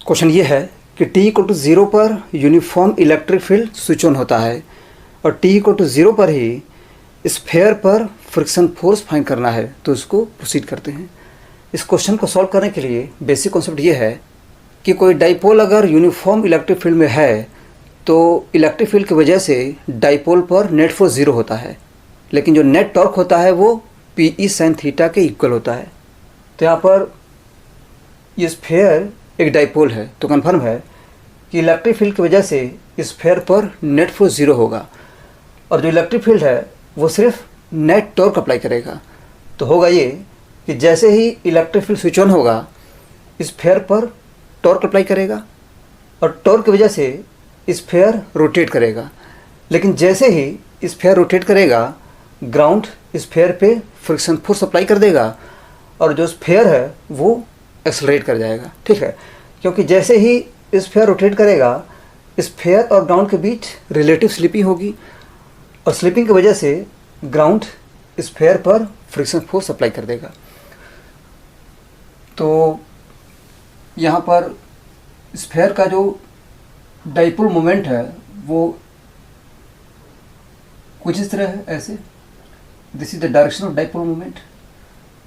Question ये है कि t=0 पर uniform electric field switch on होता है और t=0 पर ही स्फेयर पर फ्रिक्शन फोर्स फाइंड करना है, तो इसको प्रोसीड करते हैं। इस क्वेश्चन को सॉल्व करने के लिए बेसिक कॉन्सेप्ट ये है कि कोई डाइपोल अगर यूनिफॉर्म इलेक्ट्रिक फील्ड में है तो इलेक्ट्रिक फील्ड की वजह से डाइपोल पर नेट फोर्स 0 होता है, लेकिन जो नेट टॉर्क होता है वो PE sin थीटा के इक्वल होता है। तो यहाँ पर ये स्फेयर एक डाइपोल है, तो कन्फर्म है कि इलेक्ट्रिक फील्ड की वजह से स्फेयर पर नेट फोर्स 0 होगा और जो इलेक्ट्रिक फील्ड है वो सिर्फ नेट टॉर्क अप्लाई करेगा। तो होगा ये कि जैसे ही इलेक्ट्रिक फील्ड स्विच ऑन होगा स्फेयर पर टॉर्क अप्लाई करेगा और टॉर्क की वजह से स्फेयर रोटेट करेगा, लेकिन जैसे ही स्फेयर रोटेट करेगा ग्राउंड स्फेयर पे फ्रिक्शन फोर्स अप्लाई कर देगा और जो स्फेयर है वो एक्सेलरेट कर जाएगा। ठीक है, क्योंकि जैसे ही स्फेयर रोटेट करेगा स्फेयर और ग्राउंड के बीच रिलेटिव स्लिपिंग होगी और स्लिपिंग की वजह से ग्राउंड स्फेयर पर फ्रिक्शन फोर्स अप्लाई कर देगा। तो यहाँ पर स्फेयर का जो डाइपोल मोमेंट है वो कुछ इस तरह है, ऐसे। This is the direction of dipole moment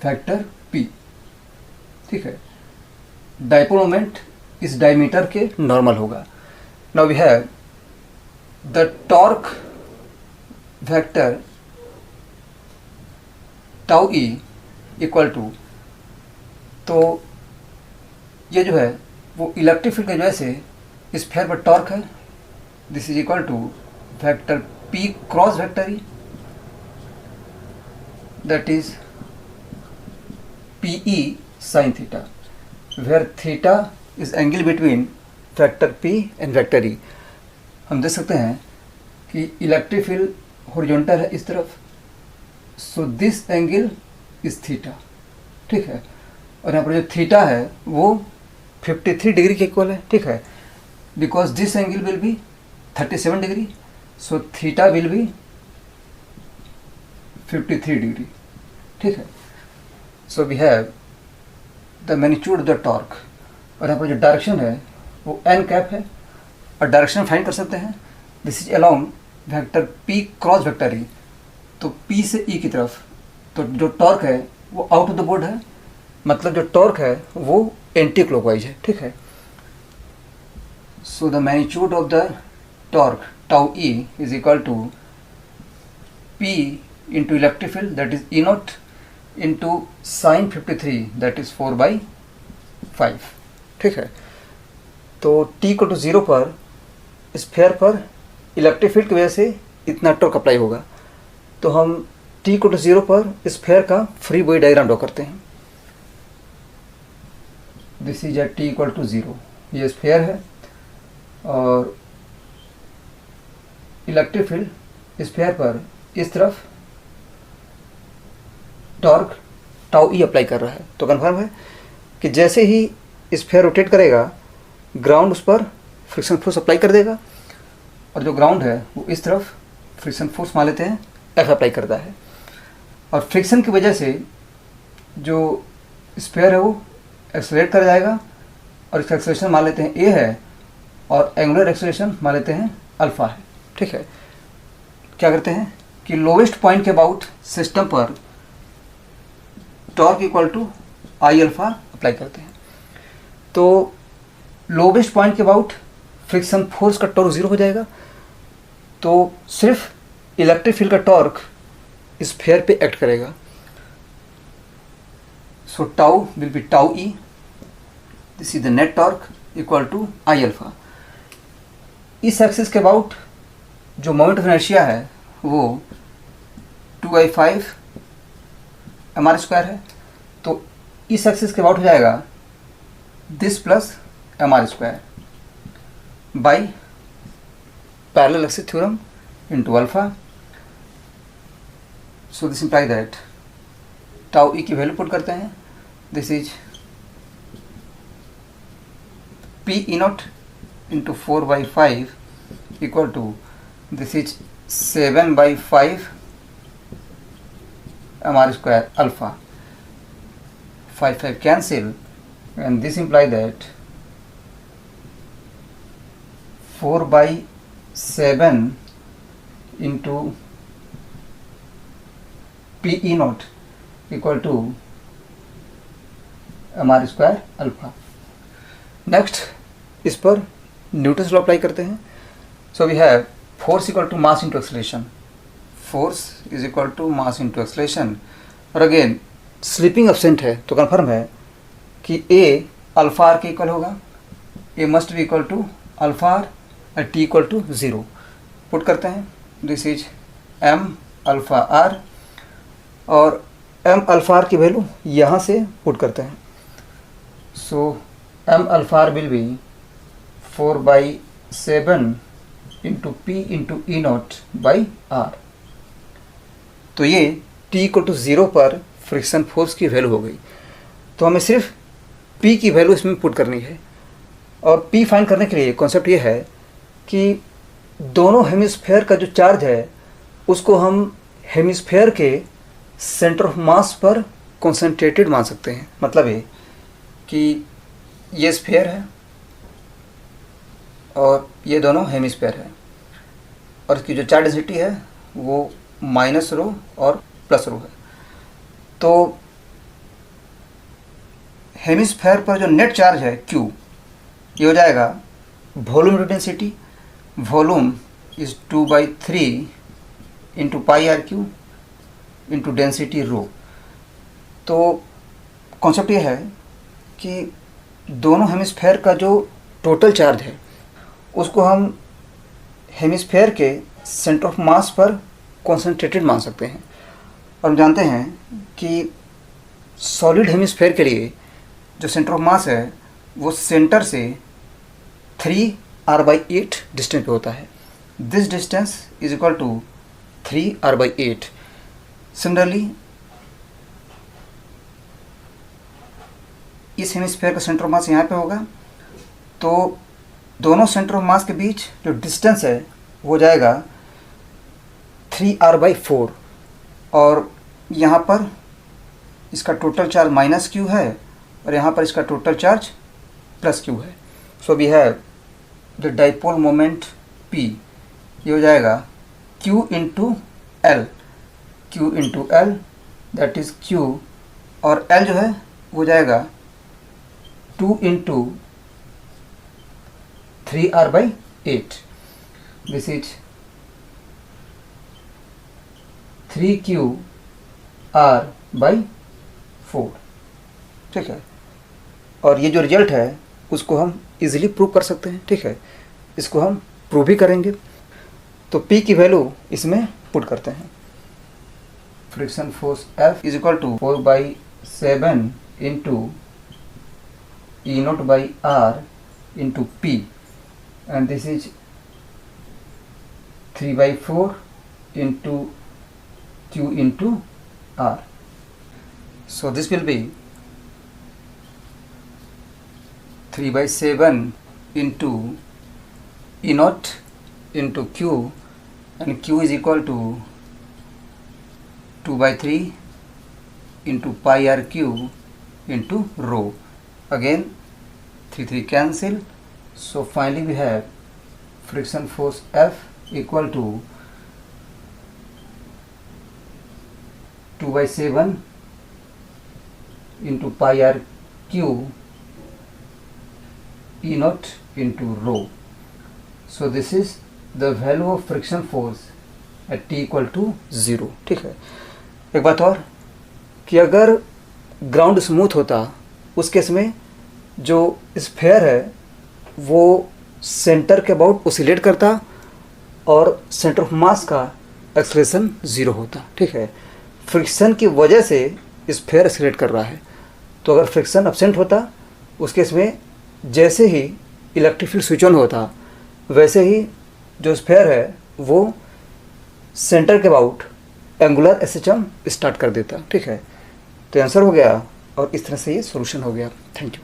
factor P। ठीक है, डाइपोल मोमेंट इस डायमीटर के नॉर्मल होगा। Now we have the torque vector tau E equal to, तो ये जो है वो इलेक्ट्रिक फील्ड की वजह से स्फेयर पर टॉर्क है। This is equal to vector P cross vector E, that is PE sin theta, where theta is angle between vector P and vector E। हम देख सकते हैं कि इलेक्ट्रिक फील्ड हॉरिजॉन्टल है इस तरफ, so this angle is theta. ठीक है, और यहाँ पर जो थीटा है वो 53 डिग्री के इक्वल है। ठीक है, because this angle will be 37 degree, so theta will be 53 degree. ठीक है, so we have the magnitude of the torque और यहाँ पर जो डायरेक्शन है वो n कैप है और डायरेक्शन फाइंड कर सकते हैं। This is along vector P cross vector E, तो P से E की तरफ, तो जो टॉर्क है वो आउट ऑफ द बोर्ड है, मतलब जो टॉर्क है वो एंटी क्लॉकवाइज है। ठीक है, so the magnitude of the torque tau E is equal to P into electric field that is E naught into sine 53 that is 4/5। ठीक है, तो t=0 पर स्फेयर पर इलेक्ट्रिक फील्ड की वजह से इतना टॉर्क अप्लाई होगा। तो हम t=0 पर स्फेयर का फ्री बॉडी डायग्राम ड्रॉ करते हैं। दिस इज एट t=0, ये स्फेयर है और इलेक्ट्रिक फील्ड स्फेयर पर इस तरफ टॉर्क टाउ E अप्लाई कर रहा है। तो कन्फर्म है कि जैसे ही स्फेयर रोटेट करेगा ग्राउंड उस पर फ्रिक्शन फोर्स अप्लाई कर देगा और जो ग्राउंड है वो इस तरफ फ्रिक्शन फोर्स मान लेते हैं F अप्लाई करता है और फ्रिक्शन की वजह से जो स्फेयर है वो एक्सेलरेट कर जाएगा और इसका एक्सेलरेशन मान लेते हैं A है और एंगुलर एक्सेलरेशन मान लेते हैं अल्फा है। ठीक है, क्या करते हैं कि लोवेस्ट पॉइंट के अबाउट सिस्टम पर torque equal to I alpha apply करते हैं। तो लोवेस्ट पॉइंट के अबाउट फ्रिक्शन फोर्स का टॉर्क 0 हो जाएगा, तो सिर्फ इलेक्ट्रिक फील्ड का टॉर्क स्फेयर पे एक्ट करेगा। So tau will be tau E, this is the net torque equal to I alpha. इस एक्सिस के अबाउट जो मोमेंट ऑफ इनर्शिया है वो 2I5 mr² है, तो इस एक्सिस के अबाउट हो जाएगा this plus mr² by parallel axis theorem into alpha. So this imply that tau E की वैल्यू पुट करते हैं। This is PE naught into 4/5 equal to, this is 7/5 mr² alpha. 5 cancel and this imply that 4/7 into P E not equal to mr² alpha. Next इस पर Newton's law apply करते हैं। So we have force equal to mass into acceleration, force is equal to mass into acceleration. और again slipping absent है तो confirm है कि A alpha R के इक्वल होगा, A must be equal to alpha R और टी इक्वल टू 0 पुट करते हैं। This is M alpha R और एम अल्फा आर की वैल्यू यहाँ से पुट करते हैं। So M alpha R will be 4/7 into P into E not by R. तो ये टी इक्वल टू 0 पर फ्रिक्शन फोर्स की वैल्यू हो गई। तो हमें सिर्फ पी की वैल्यू इसमें पुट करनी है। और पी फाइंड करने के लिए कॉन्सेप्ट ये है कि दोनों हेमिस्फेयर का जो चार्ज है उसको हम हेमिस्फेयर के सेंटर ऑफ मास पर कॉन्सेंट्रेटेड मान सकते हैं। मतलब ये कि ये स्फेयर है और ये दोनों हेमिस्फेयर है और इसकी जो चार्ज डेंसिटी है वो -ρ और +ρ है। तो हेमिस्फेयर पर जो नेट चार्ज है Q, ये हो जाएगा volume density, volume is 2/3 into πr³ into density ρ। तो कॉन्सेप्ट ये है कि दोनों हेमिस्फेयर का जो टोटल चार्ज है उसको हम हेमिस्फेयर के सेंटर ऑफ मास पर कॉन्सेंट्रेटेड मान सकते हैं। और हम जानते हैं कि सॉलिड हेमिस्फेयर के लिए जो सेंटर ऑफ मास है वो सेंटर से 3r/8 डिस्टेंस पे होता है। This distance is equal to 3r/8। Similarly इस हेमिस्फेयर का सेंटर ऑफ मास यहाँ पे होगा, तो दोनों सेंटर ऑफ मास के बीच जो डिस्टेंस है वो जाएगा 3r/4 और यहाँ पर इसका टोटल चार्ज -q है और यहाँ पर इसका टोटल चार्ज +q है। So we have the dipole moment P, ये हो जाएगा Q into L, Q into L that is Q और L जो है वो जाएगा 2 into 3r/8। This is 3qr/4। ठीक है, और ये जो रिजल्ट है उसको हम इजीली प्रूव कर सकते हैं। ठीक है, इसको हम प्रूव भी करेंगे। तो P की वैल्यू इसमें पुट करते हैं। Friction force F is equal to 4/7 into E0/R into P and this is 3/4 into Q into R. So this will be 3/7 into E0 into Q and Q is equal to 2/3 into πr³ into ρ. Again 3 cancel. So finally we have friction force F equal to 2/7 into πr³ E0 into ρ. So this is the value of friction force at t equal to 0. ठीक है, एक बात और कि अगर ground smooth होता उस case में जो स्फेयर है वो सेंटर के अबाउट ओसिलेट करता और सेंटर ऑफ मास का एक्सेलरेशन 0 होता। ठीक है, फ्रिक्शन की वजह से स्फेयर एक्सेलरेट कर रहा है। तो अगर फ्रिक्शन एब्सेंट होता उस केस में जैसे ही इलेक्ट्रिक फील्ड स्विच ऑन होता वैसे ही जो स्फेयर है वो सेंटर के अबाउट एंगुलर SHM स्टार्ट कर देता। ठीक है, तो आंसर हो गया और इस तरह से ये सॉल्यूशन हो गया। Thank you.